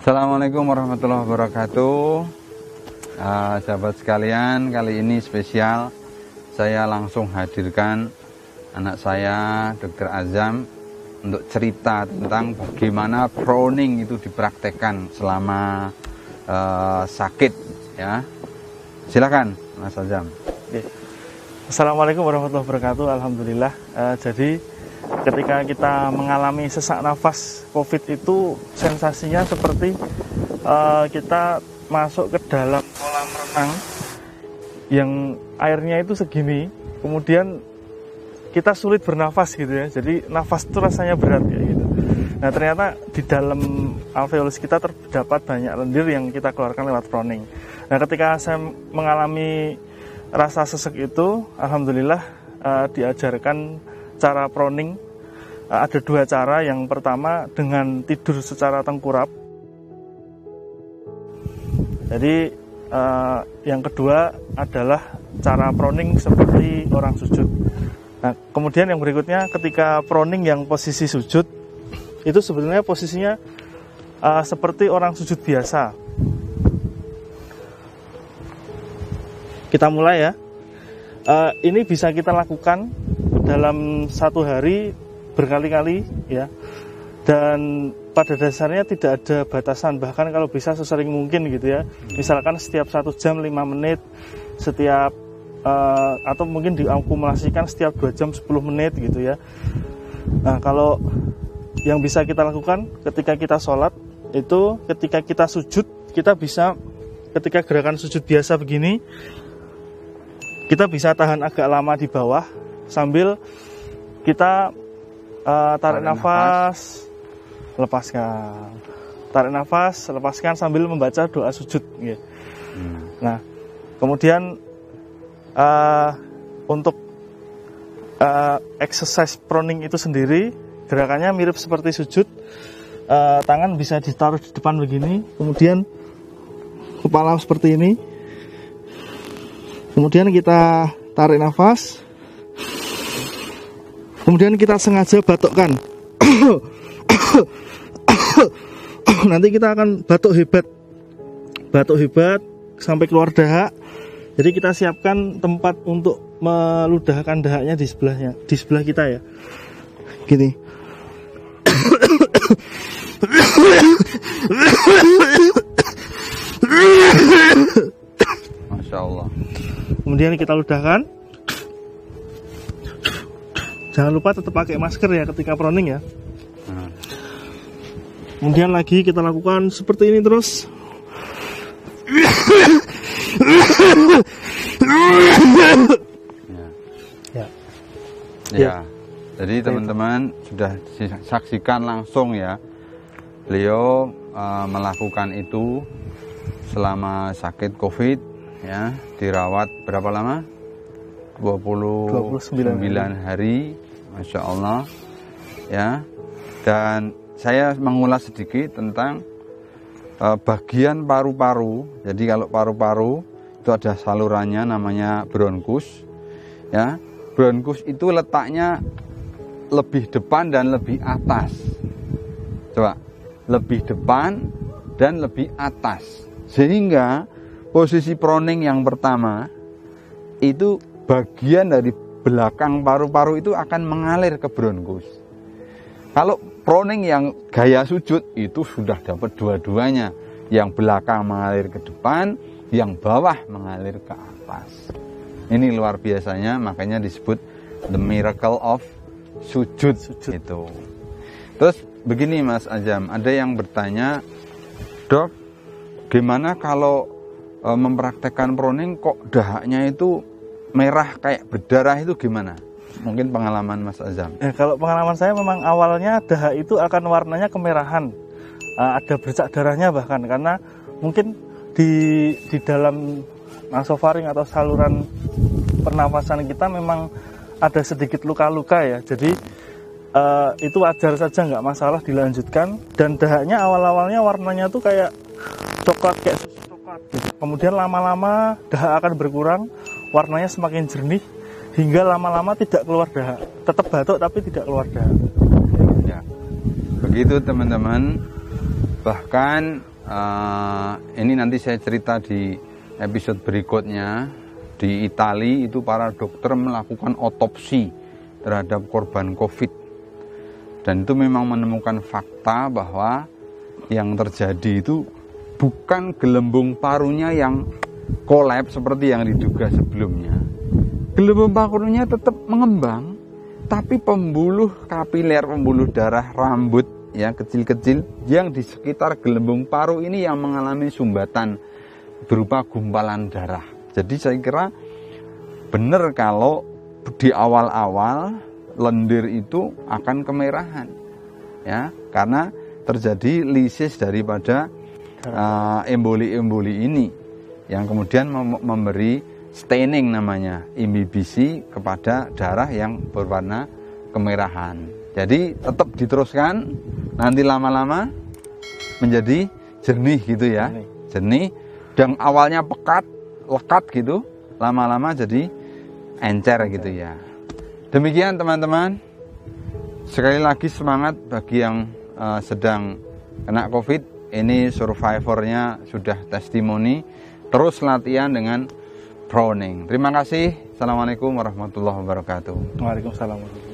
Assalamualaikum warahmatullahi wabarakatuh. Sahabat sekalian, kali ini spesial. Saya langsung hadirkan anak saya, Dr. Azam, untuk cerita tentang bagaimana proning itu dipraktekkan selama sakit. Ya, silakan, Mas Azam. Assalamualaikum warahmatullahi wabarakatuh. Alhamdulillah. Jadi ketika kita mengalami sesak nafas COVID itu sensasinya seperti kita masuk ke dalam kolam renang yang airnya itu segini, kemudian kita sulit bernafas gitu ya. Jadi nafas itu rasanya berat ya gitu. Nah ternyata di dalam alveolus kita terdapat banyak lendir yang kita keluarkan lewat proning. Nah ketika saya mengalami rasa sesek itu, alhamdulillah diajarkan cara proning. Ada dua cara. Yang pertama dengan tidur secara tengkurap. Jadi yang kedua adalah cara proning seperti orang sujud. Nah, kemudian yang berikutnya ketika proning yang posisi sujud itu sebenarnya posisinya seperti orang sujud biasa. Kita mulai ya. Ini bisa kita lakukan dalam satu hari berkali-kali ya, dan pada dasarnya tidak ada batasan, bahkan kalau bisa sesering mungkin gitu ya. Misalkan setiap 1 jam 5 menit, setiap atau mungkin diakumulasikan setiap 2 jam 10 menit gitu ya. Nah kalau yang bisa kita lakukan ketika kita sholat itu, ketika kita sujud, kita bisa ketika gerakan sujud biasa begini, kita bisa tahan agak lama di bawah sambil kita tarik nafas, lepaskan. Tarik nafas, lepaskan sambil membaca doa sujud. Ya. Nah, kemudian untuk exercise proning itu sendiri, gerakannya mirip seperti sujud. Tangan bisa ditaruh di depan begini, kemudian kepala seperti ini. Kemudian kita tarik nafas. Kemudian kita sengaja batukkan. Nanti kita akan batuk hebat sampai keluar dahak. Jadi kita siapkan tempat untuk meludahkan dahaknya di sebelah kita ya. Gini. Masya Allah. Kemudian kita ludahkan. Jangan lupa tetap pakai masker ya ketika proning ya. Kemudian lagi kita lakukan seperti ini terus. Ya. Jadi teman-teman sudah saksikan langsung ya. Beliau melakukan itu selama sakit COVID ya, dirawat berapa lama? 29 hari. Masya Allah ya. Dan saya mengulas sedikit tentang bagian paru-paru. Jadi kalau paru-paru itu ada salurannya namanya bronkus ya. Bronkus itu letaknya lebih depan dan lebih atas. Coba, lebih depan dan lebih atas. Sehingga posisi proning yang pertama itu bagian dari belakang paru-paru itu akan mengalir ke bronkus. Kalau proning yang gaya sujud itu sudah dapat dua-duanya. Yang belakang mengalir ke depan, yang bawah mengalir ke atas. Ini luar biasanya, makanya disebut the miracle of sujud. Itu. Terus begini Mas Azam, ada yang bertanya, Dok, gimana kalau mempraktekkan proning kok dahaknya itu merah kayak berdarah, itu gimana? Mungkin pengalaman Mas Azam. Kalau pengalaman saya memang awalnya dahak itu akan warnanya kemerahan, ada bercak darahnya bahkan, karena mungkin di dalam nasofaring atau saluran pernafasan kita memang ada sedikit luka-luka ya. Jadi itu wajar saja, nggak masalah dilanjutkan. Dan dahaknya awal-awalnya warnanya tuh kayak coklat, kayak susu coklat gitu. Kemudian lama-lama dahak akan berkurang, warnanya semakin jernih, hingga lama-lama tidak keluar dahak. Tetap batuk tapi tidak keluar dahak. Ya, begitu teman-teman. Bahkan ini nanti saya cerita di episode berikutnya. Di Italia itu para dokter melakukan otopsi terhadap korban COVID. Dan itu memang menemukan fakta bahwa yang terjadi itu bukan gelembung parunya yang kolaps seperti yang diduga sebelumnya. Gelembung parunya tetap mengembang, tapi pembuluh kapiler, pembuluh darah rambut yang kecil-kecil yang di sekitar gelembung paru ini yang mengalami sumbatan berupa gumpalan darah. Jadi saya kira benar kalau di awal-awal lendir itu akan kemerahan, ya, karena terjadi lisis daripada emboli-emboli ini yang kemudian memberi staining namanya, imbibisi kepada darah yang berwarna kemerahan. Jadi tetap diteruskan, nanti lama-lama menjadi jernih gitu ya, jernih. Dan awalnya pekat, lekat gitu, lama-lama jadi encer gitu ya. Demikian teman-teman. Sekali lagi semangat bagi yang sedang kena COVID. Ini survivornya sudah testimoni. Terus latihan dengan Browning. Terima kasih. Assalamualaikum warahmatullahi wabarakatuh. Waalaikumsalam.